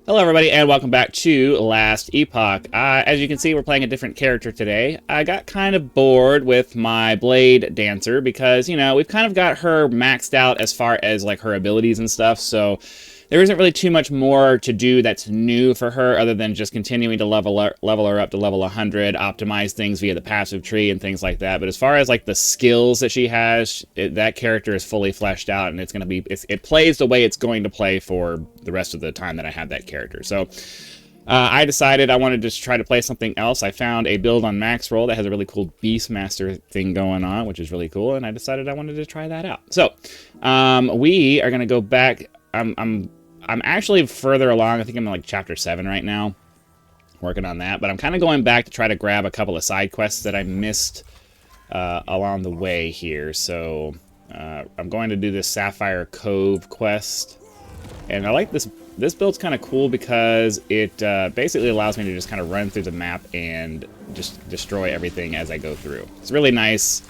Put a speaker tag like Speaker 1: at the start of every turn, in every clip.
Speaker 1: Hello everybody and welcome back to Last Epoch. As you can see, we're playing a different character today. I got kind of bored with my Blade Dancer because, you know, we've kind of got her maxed out as far as like her abilities and stuff, so there isn't really too much more to do that's new for her other than just continuing to level her up to level 100, optimize things via the passive tree and things like that. But as far as like the skills that she has, that character is fully fleshed out, and it's going to be, it plays the way it's going to play for the rest of the time that I have that character. So I decided I wanted to just try to play something else. I found a build on Max Roll that has a really cool Beastmaster thing going on, which is really cool, and I decided I wanted to try that out. So we are going to go back. I'm actually further along. I think I'm in like chapter 7 right now, working on that. But I'm kind of going back to try to grab a couple of side quests that I missed along the way here. So I'm going to do this Sapphire Cove quest. And I like this. This build's kind of cool because it basically allows me to just kind of run through the map and just destroy everything as I go through. It's really nice,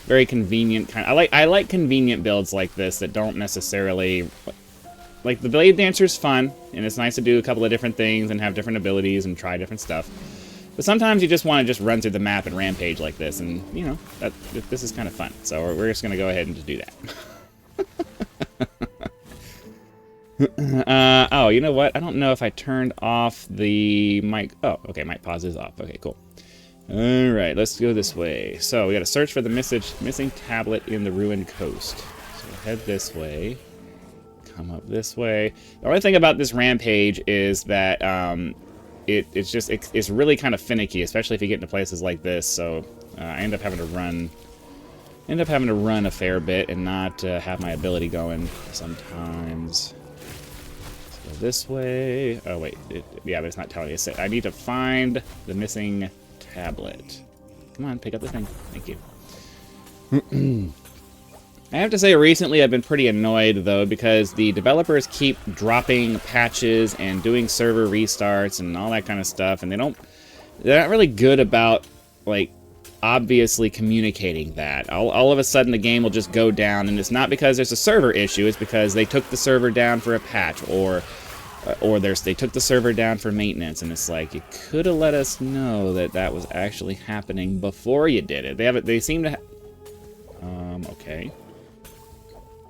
Speaker 1: very convenient. I like convenient builds like this that don't necessarily... Like, the Blade Dancer's fun, and it's nice to do a couple of different things and have different abilities and try different stuff. But sometimes you just want to just run through the map and rampage like this, and, you know, this is kind of fun. So we're just going to go ahead and just do that. Oh, you know what? I don't know if I turned off the mic. Oh, okay, mic pause is off. Okay, cool. All right, let's go this way. So we got to search for the missing tablet in the ruined coast. So we'll head this way. Come up this way. The only thing about this rampage is that it's really kind of finicky, especially if you get into places like this. So I end up having to run a fair bit and not have my ability going sometimes. Let's go this way. Oh wait, yeah, but it's not telling me. I need to find the missing tablet. Come on, pick up the thing. Thank you. I have to say, recently I've been pretty annoyed, though, because the developers keep dropping patches and doing server restarts and all that kind of stuff, and they're not really good about, like, obviously communicating that. All of a sudden the game will just go down, and it's not because there's a server issue, it's because they took the server down for a patch, or they took the server down for maintenance, and it's like, you could have let us know that that was actually happening before you did it. They seem to okay.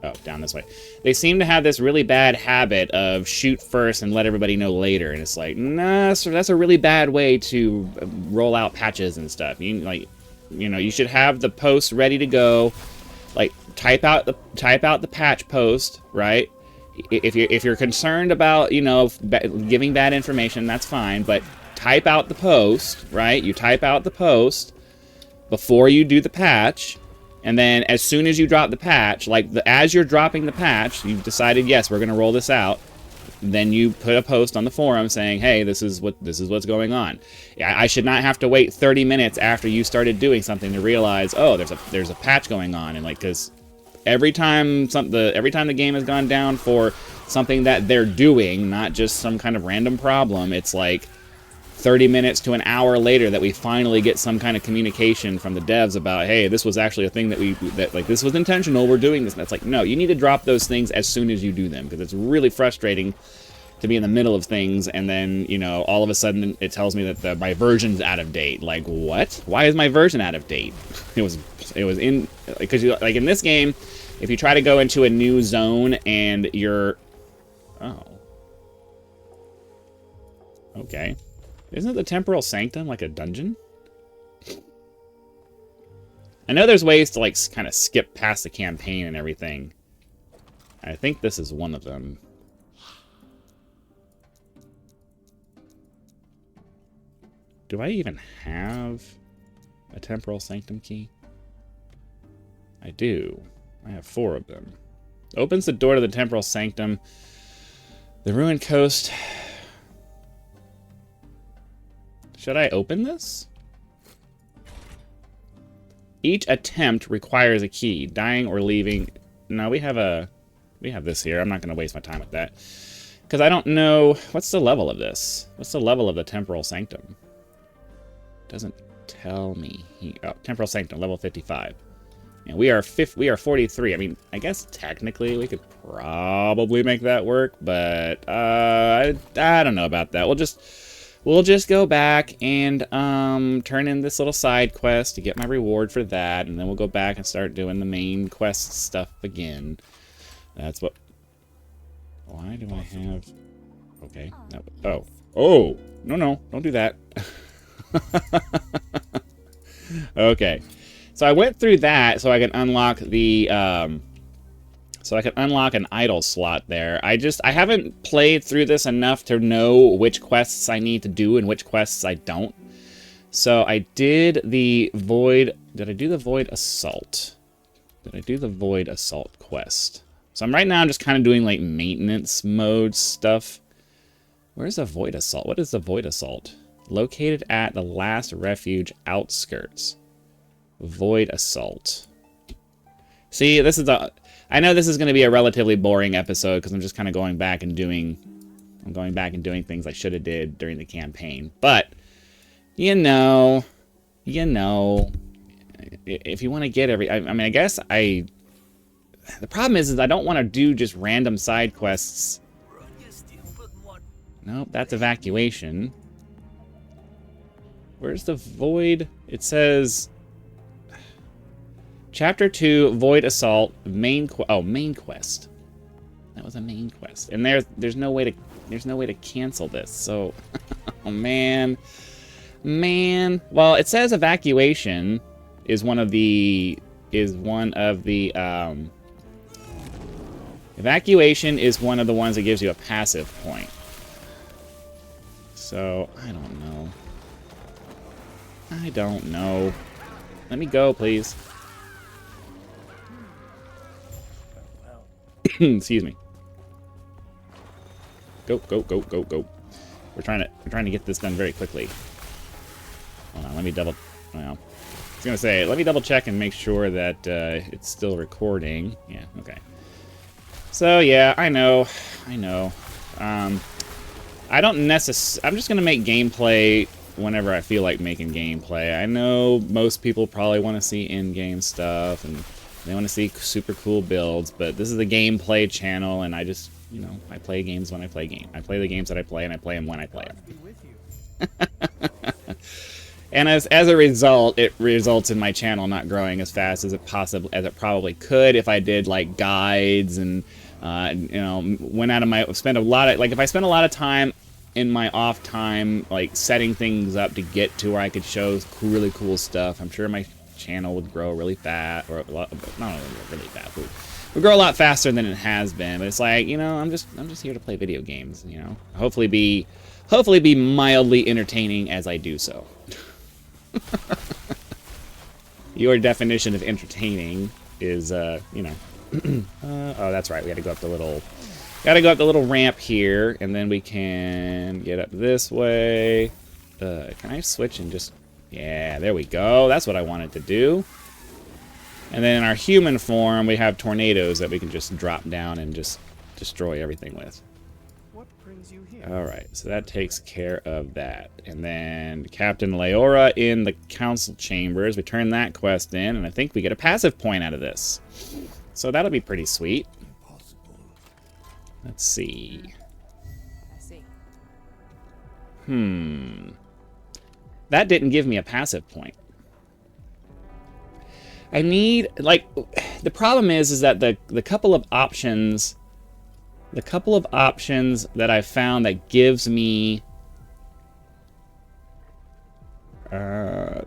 Speaker 1: Oh, down this way. They seem to have this really bad habit of shoot first and let everybody know later, and it's like, nah, so that's a really bad way to roll out patches and stuff. You should have the post ready to go. Like, type out the patch post, right? If you're concerned about, you know, giving bad information, that's fine, but type out the post, right? You type out the post before you do the patch. And then as soon as you drop the patch, as you're dropping the patch, you've decided, yes, we're going to roll this out. Then you put a post on the forum saying, hey, this is what's going on. I should not have to wait 30 minutes after you started doing something to realize, oh, there's a patch going on. And like, because every time the game has gone down for something that they're doing, not just some kind of random problem, it's like 30 minutes to an hour later that we finally get some kind of communication from the devs about, hey, this was actually a thing that this was intentional, we're doing this. And that's like, no, you need to drop those things as soon as you do them, because it's really frustrating to be in the middle of things and then, you know, all of a sudden it tells me that my version's out of date. Like, what? Why is my version out of date? It was in, because like in this game, if you try to go into a new zone and you're, oh, okay. Isn't the Temporal Sanctum like a dungeon? I know there's ways to, like, kind of skip past the campaign and everything. I think this is one of them. Do I even have a Temporal Sanctum key? I do. I have 4 of them. Opens the door to the Temporal Sanctum. The Ruined Coast... Should I open this? Each attempt requires a key. Dying or leaving. No, we have this here. I'm not going to waste my time with that. Because I don't know... What's the level of this? What's the level of the Temporal Sanctum? Doesn't tell me. Oh, Temporal Sanctum, level 55. And we are 43. I mean, I guess technically we could probably make that work, but I don't know about that. We'll just go back and turn in this little side quest to get my reward for that, and then we'll go back and start doing the main quest stuff again. That's what. Why do I have? Okay. Oh, no, don't do that. Okay. So I went through that so I can unlock the, so I can unlock an idle slot there. I haven't played through this enough to know which quests I need to do and which quests I don't. So I did the Void, did I do the Void Assault? Did I do the Void Assault quest? So right now I'm just kind of doing like maintenance mode stuff. Where's the Void Assault? What is the Void Assault? Located at the last refuge outskirts. Void Assault. See, this is I know this is going to be a relatively boring episode because I'm just kind of going back and doing things I should have did during the campaign. But you know, if you want to get I mean, I guess the problem is I don't want to do just random side quests. Nope, that's evacuation. Where's the Void? It says Chapter 2, Void Assault, main quest. That was a main quest. And there's no way to cancel this. So oh man. Well, it says evacuation is one of the evacuation is one of the ones that gives you a passive point. So, I don't know. Let me go, please. Excuse me. Go. We're trying to get this done very quickly. Hold on, let me double. Well, I was gonna say, let me double check and make sure that it's still recording. Yeah, okay. So yeah, I know. I don't necessarily. I'm just gonna make gameplay whenever I feel like making gameplay. I know most people probably want to see in-game stuff and they want to see super cool builds, but this is a gameplay channel, and I just, I play games when I play games. I play the games that I play, and I play them when I play them. And as a result, it results in my channel not growing as fast as it probably could if I did like guides and went out of my if I spent a lot of time in my off time like setting things up to get to where I could show really cool stuff. I'm sure my channel would grow really fast, or not really fast. Would grow a lot faster than it has been. But it's like, I'm just here to play video games. Hopefully be mildly entertaining as I do so. Your definition of entertaining is, oh, that's right. We got to go up the little ramp here, and then we can get up this way. Can I switch and just? Yeah, there we go. That's what I wanted to do. And then in our human form, we have tornadoes that we can just drop down and just destroy everything with.
Speaker 2: What brings you here?
Speaker 1: All right, so that takes care of that. And then Captain Leora in the council chambers. We turn that quest in, and I think we get a passive point out of this. So that'll be pretty sweet. Let's see.
Speaker 3: I see.
Speaker 1: That didn't give me a passive point. I need, like, the problem is that the couple of options that I found that gives me, I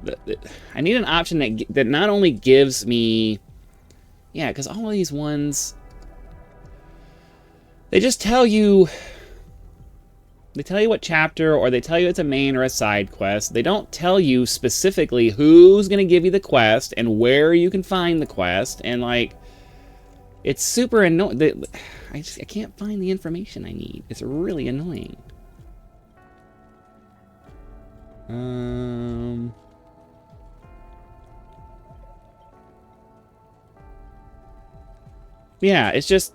Speaker 1: need an option that not only gives me, yeah, because all of these ones, they just tell you, what chapter, or they tell you it's a main or a side quest. They don't tell you specifically who's going to give you the quest and where you can find the quest. And, like, it's super annoying. I can't find the information I need. It's really annoying. Yeah, it's just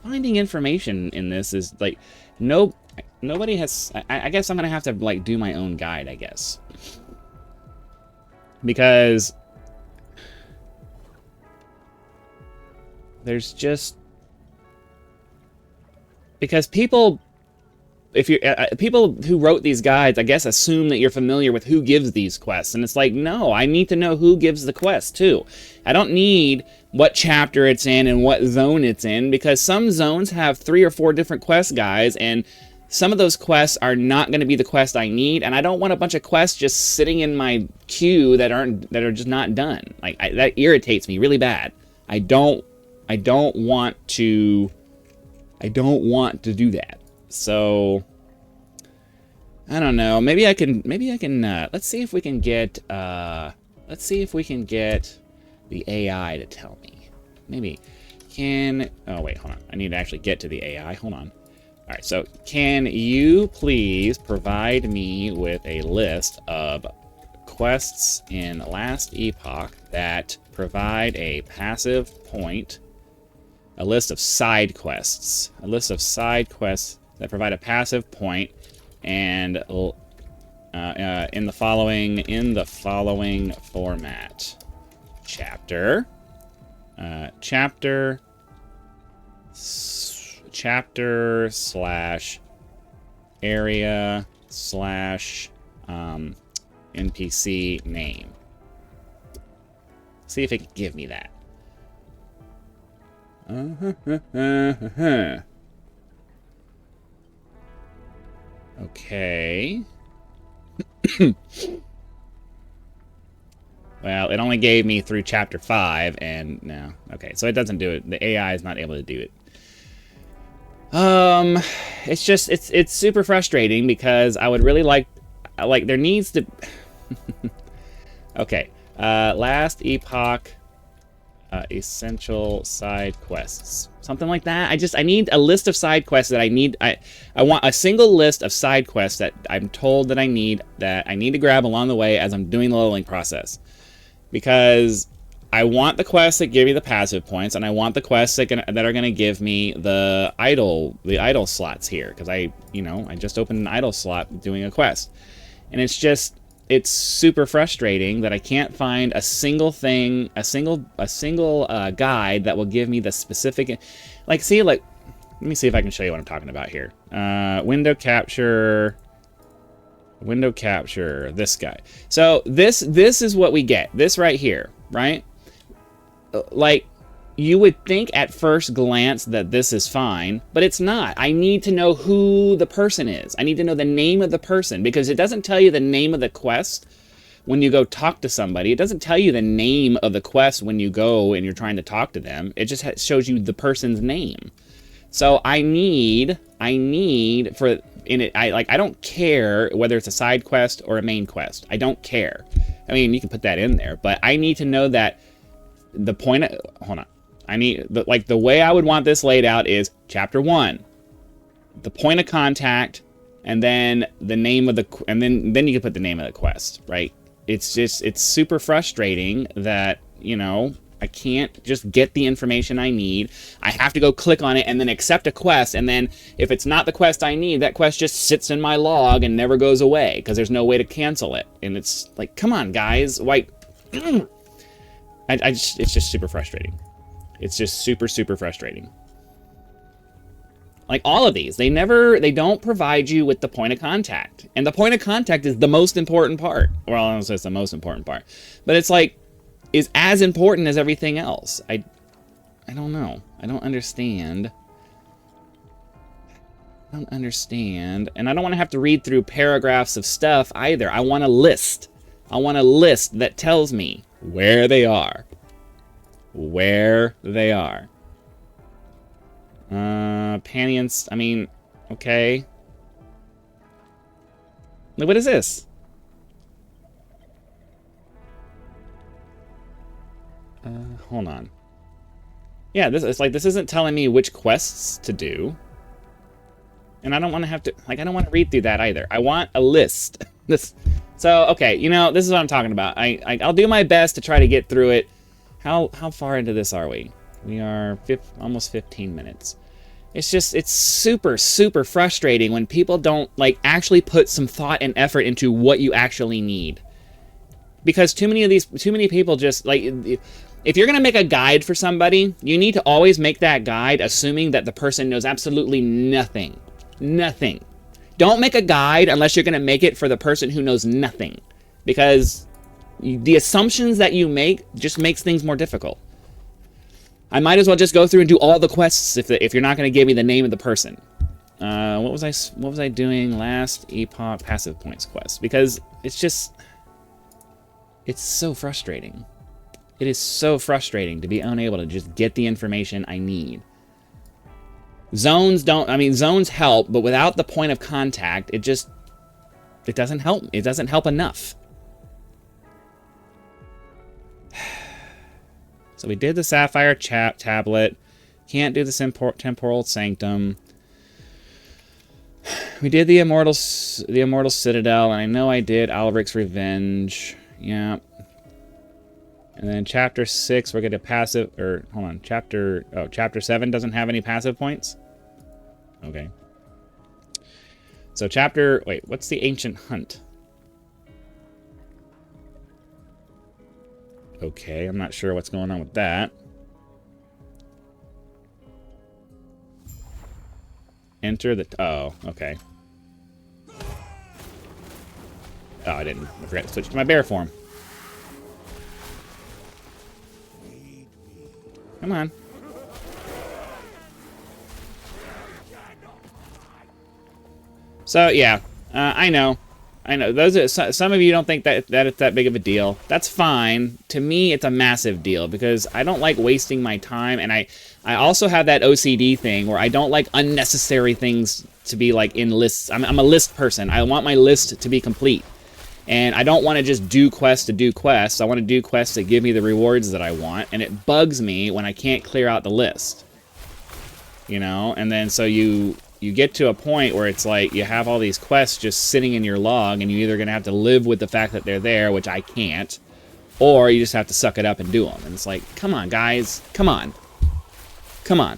Speaker 1: finding information in this is, like, nobody has. I guess I'm gonna have to like do my own guide, I guess, because There's just... Because people... If you people who wrote these guides, I guess, assume that you're familiar with who gives these quests. And it's like, no, I need to know who gives the quest, too. I don't need what chapter it's in and what zone it's in, because some zones have 3 or 4 different quest guides, and some of those quests are not going to be the quest I need, and I don't want a bunch of quests just sitting in my queue that are just not done. Like, that irritates me really bad. I don't want to do that. So I don't know. Maybe I can. Let's see if we can get. Let's see if we can get the AI to tell me. Maybe can. Oh wait, hold on. I need to actually get to the AI. Hold on. All right. So can you please provide me with a list of quests in Last Epoch that provide a passive point? A list of side quests. A list of side quests that provide a passive point, and in the following format: chapter slash area slash NPC name. See if it can give me that. Okay. Well, it only gave me through chapter 5, and no. Okay, so it doesn't do it. The AI is not able to do it. It's just, it's super frustrating, because I would really like there needs to... Okay, Last Epoch... essential side quests, something like that. I need a list of side quests that I need. I want a single list of side quests that I'm told that I need to grab along the way as I'm doing the leveling process, because I want the quests that give me the passive points, and I want the quests that are going to give me the idle slots here, because I just opened an idle slot doing a quest, and it's super frustrating that I can't find a single thing, a single guide that will give me the specific, let me see if I can show you what I'm talking about here. Window capture, this guy. So this is what we get. This right here, right? Like, you would think at first glance that this is fine, but it's not. I need to know who the person is. I need to know the name of the person, because it doesn't tell you the name of the quest when you go talk to somebody. It doesn't tell you the name of the quest when you go and you're trying to talk to them. It just shows you the person's name. So I don't care whether it's a side quest or a main quest. I don't care. I mean, you can put that in there, but I need to know that the point of, hold on. The way I would want this laid out is chapter 1, the point of contact, and then the name of the, and then you can put the name of the quest, right? It's super frustrating that, I can't just get the information I need. I have to go click on it and then accept a quest, and then if it's not the quest I need, that quest just sits in my log and never goes away, because there's no way to cancel it. And it's like, come on, guys, why? It's just super frustrating. It's just super, super frustrating. Like, all of these, they don't provide you with the point of contact. And the point of contact is the most important part. Well, I don't say it's the most important part, but it's like, is as important as everything else. I don't know. I don't understand. And I don't want to have to read through paragraphs of stuff either. I want a list. I want a list that tells me where they are. Panions, I mean, okay. What is this? Hold on. Yeah, this isn't telling me which quests to do. And I don't want to have to, I don't want to read through that either. I want a list. So, okay, this is what I'm talking about. I'll do my best to try to get through it. How far into this are we? We are almost 15 minutes. It's super, super frustrating when people don't, actually put some thought and effort into what you actually need. Because too many people just, if you're going to make a guide for somebody, you need to always make that guide assuming that the person knows absolutely nothing. Nothing. Don't make a guide unless you're going to make it for the person who knows nothing. Because the assumptions that you make just makes things more difficult. I might as well just go through and do all the quests if you're not going to give me the name of the person. What was I doing last Epoch passive points quest? Because it's so frustrating. It is so frustrating to be unable to just get the information I need. Zones help, but without the point of contact, it doesn't help. It doesn't help enough. So we did the Sapphire Tablet. Can't do the Temporal Sanctum. We did the Immortal Citadel, and I know I did Alric's Revenge. Yeah. And then Chapter 6, we're going to passive... Or, hold on. Chapter 7 doesn't have any passive points? Okay. So Chapter... Wait, what's the Ancient Hunt? Okay, I'm not sure what's going on with that. Enter the... Oh, okay. Oh, I didn't. I forgot to switch to my bear form. Come on. So, yeah. I know. Those are, some of you don't think that it's that big of a deal. That's fine. To me, it's a massive deal because I don't like wasting my time, and I also have that OCD thing where I don't like unnecessary things to be like in lists. I'm a list person. I want my list to be complete, and I don't want to just do quests to do quests. I want to do quests that give me the rewards that I want, and it bugs me when I can't clear out the list. You know, and then so you get to a point where it's like you have all these quests just sitting in your log, and you're either going to have to live with the fact that they're there, which I can't, or you just have to suck it up and do them. And it's like, come on, guys. Come on. Come on.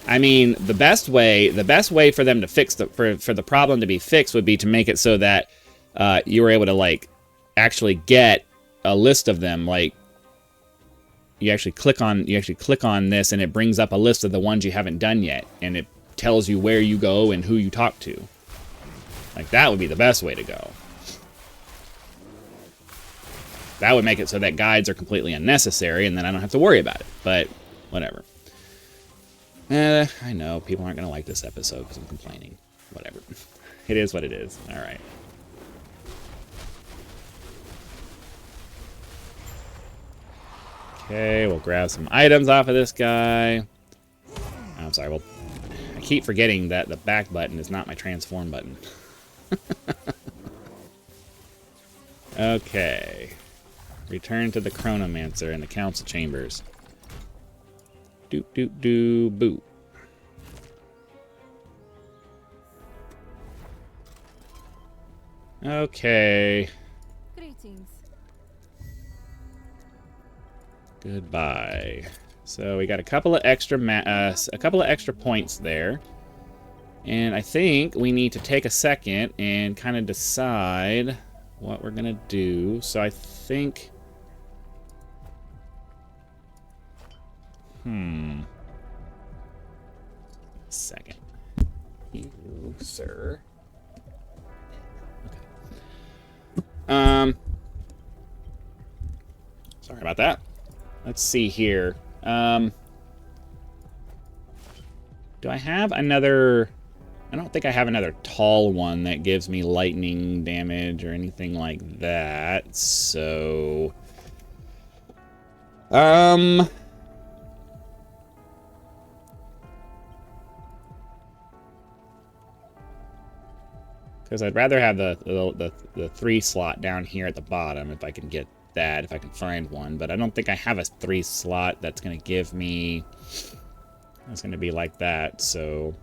Speaker 1: I mean, the best way for them to fix for the problem to be fixed would be to make it so that you were able to, like, actually get a list of them, like, you actually click on this and it brings up a list of the ones you haven't done yet, and it tells you where you go and who you talk to. Like, that would be the best way to go. That would make it so that guides are completely unnecessary, and then I don't have to worry about it. But whatever. I know people aren't going to like this episode because I'm complaining. Whatever. It is what it is. All right. Okay, we'll grab some items off of this guy. I'm sorry, well, I keep forgetting that the back button is not my transform button. Okay. Return to the Chronomancer in the Council Chambers. Doop, doop, doop, boop. Okay.
Speaker 3: Greetings.
Speaker 1: Goodbye. So we got a couple of extra points there, and I think we need to take a second and kind of decide what we're gonna do. So I think, second, you, sir. Okay. Sorry about that. Let's see here. Do I have another... I don't think I have another tall one that gives me lightning damage or anything like that. So... because I'd rather have the 3 slot down here at the bottom if I can get that, if I can find one, but I don't think I have a 3 slot that's going to give me... It's going to be like that, so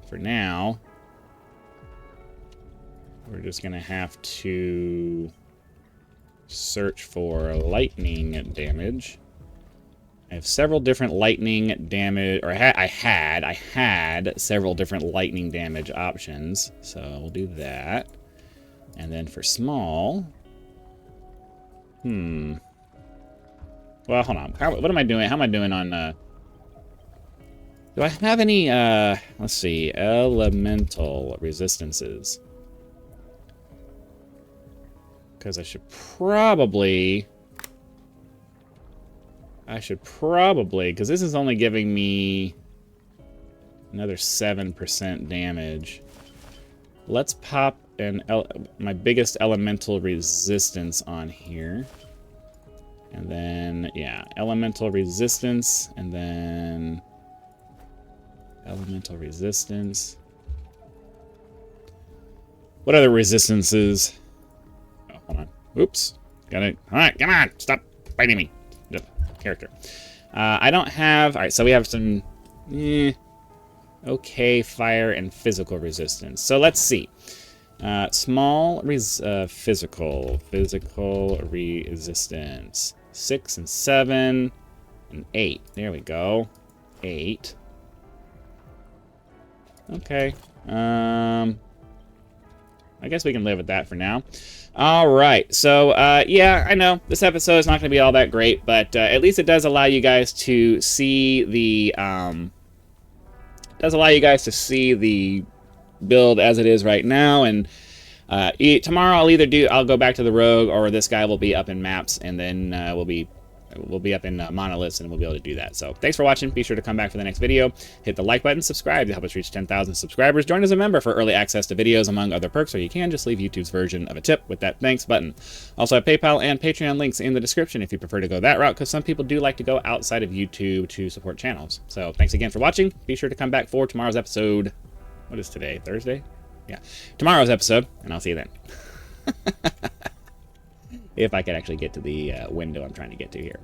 Speaker 1: for now, we're just going to have to search for lightning damage. I have several different lightning damage, or I had several different lightning damage options, so we'll do that. And then for small... Well, hold on. What am I doing? How am I doing on... Do I have any, let's see, elemental resistances? Because I should probably, because this is only giving me another 7% damage. Let's pop my biggest elemental resistance on here. And then, yeah, elemental resistance, and then elemental resistance. What other resistances? Oh, hold on. Oops. Got it. All right, come on. Stop biting me. Character. I don't have... All right, so we have some... okay, fire and physical resistance. So let's see. Small physical resistance. 6 and 7 and 8. There we go. 8. Okay. I guess we can live with that for now. All right. So, yeah, I know this episode is not going to be all that great, but at least it does allow you guys to see the build as it is right now. And tomorrow I'll go back to the rogue, or this guy will be up in maps, and then we'll be up in monoliths, and we'll be able to do that. So thanks for watching. Be sure to come back for the next video. Hit the like button, subscribe to help us reach 10,000 subscribers. Join as a member for early access to videos, among other perks, or you can just leave YouTube's version of a tip with that thanks button. Also have PayPal and Patreon links in the description if you prefer to go that route, because some people do like to go outside of YouTube to support channels. So thanks again for watching. Be sure to come back for tomorrow's episode. What is today? Thursday? Yeah. Tomorrow's episode, and I'll see you then. If I could actually get to the window I'm trying to get to here.